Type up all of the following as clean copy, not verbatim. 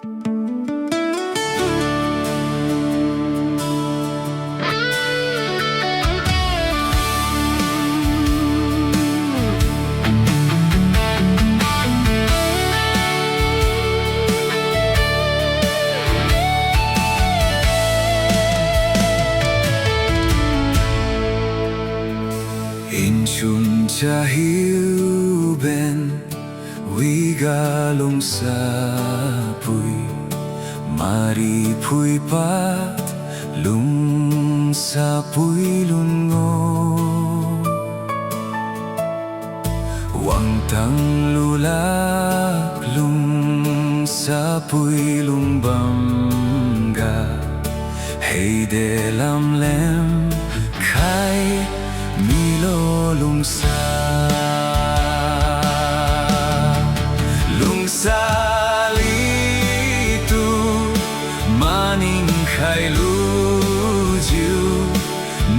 Inchun cha hiu ben wi ga lung sa pui mari pui pat lung sa pui lun ngo wang tang lulak lung sa pui lung bam ga hey de lam lem khai mi lo lung sa li tu maning khai lu jiu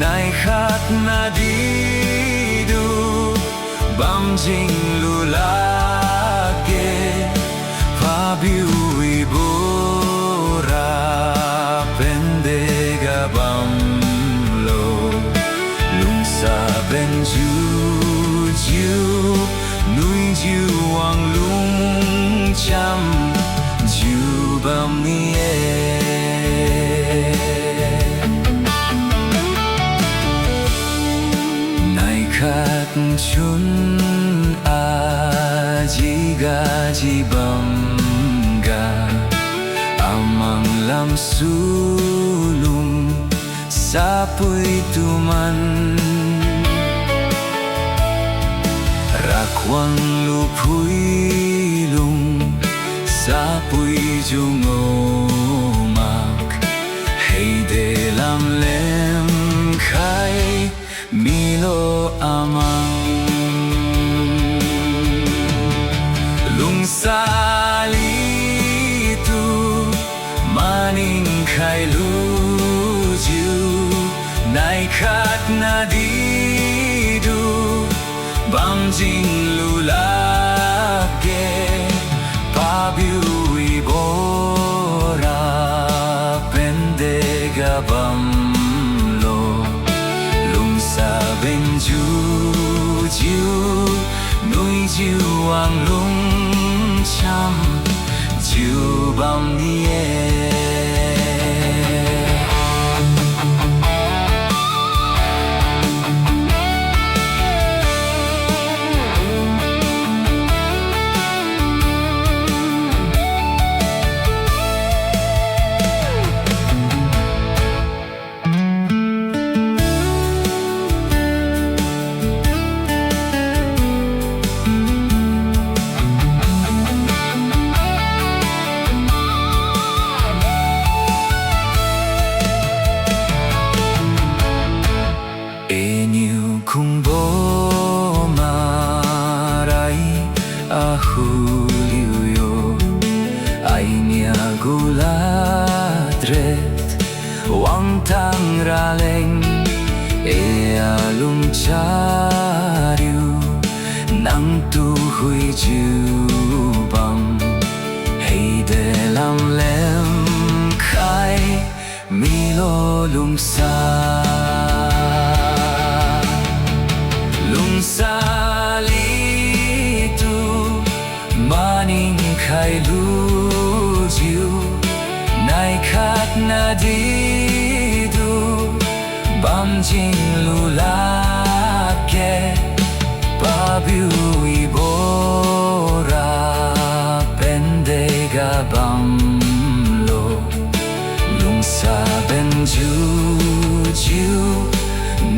nai khát na đi du bam jing lu la ke pa biu i bora pende ga bam lo lung sa ben ju jiu nuôi jiu wang lung chăm jiu bam nie nai khát chun a ji ga ji bam ga amang lam su lung sa pui tu man quang lu pui lung sa pui ju ngô mak hey de lam lem khai mi lo amang lung sa li tu maning khai lu jiu nai khát na đi du bam jing lu la ke pa biu i bora pende ga bam lo lung sa ben ju jiu nuôi jiu wang lung chăm jiu bam nie kung bo marai a huliu yo ai nia guladret wang tang ra leng e alum chariu nang tu hui jiu bam hey de lam lem khai mi lo lung sa sa li tu maning khai lu jiu nai khát na đi du bam jing lu la ke pa biu i bora pende ga bam lo lung sa ben ju jiu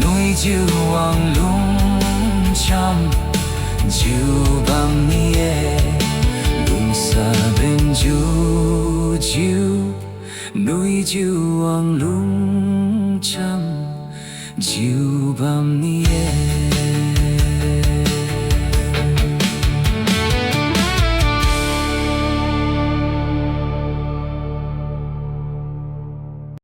nuôi jiu wang lung chăm jiu bam nie lung sa ben ju jiu nuôi jiu wang lung chăm jiu bam nie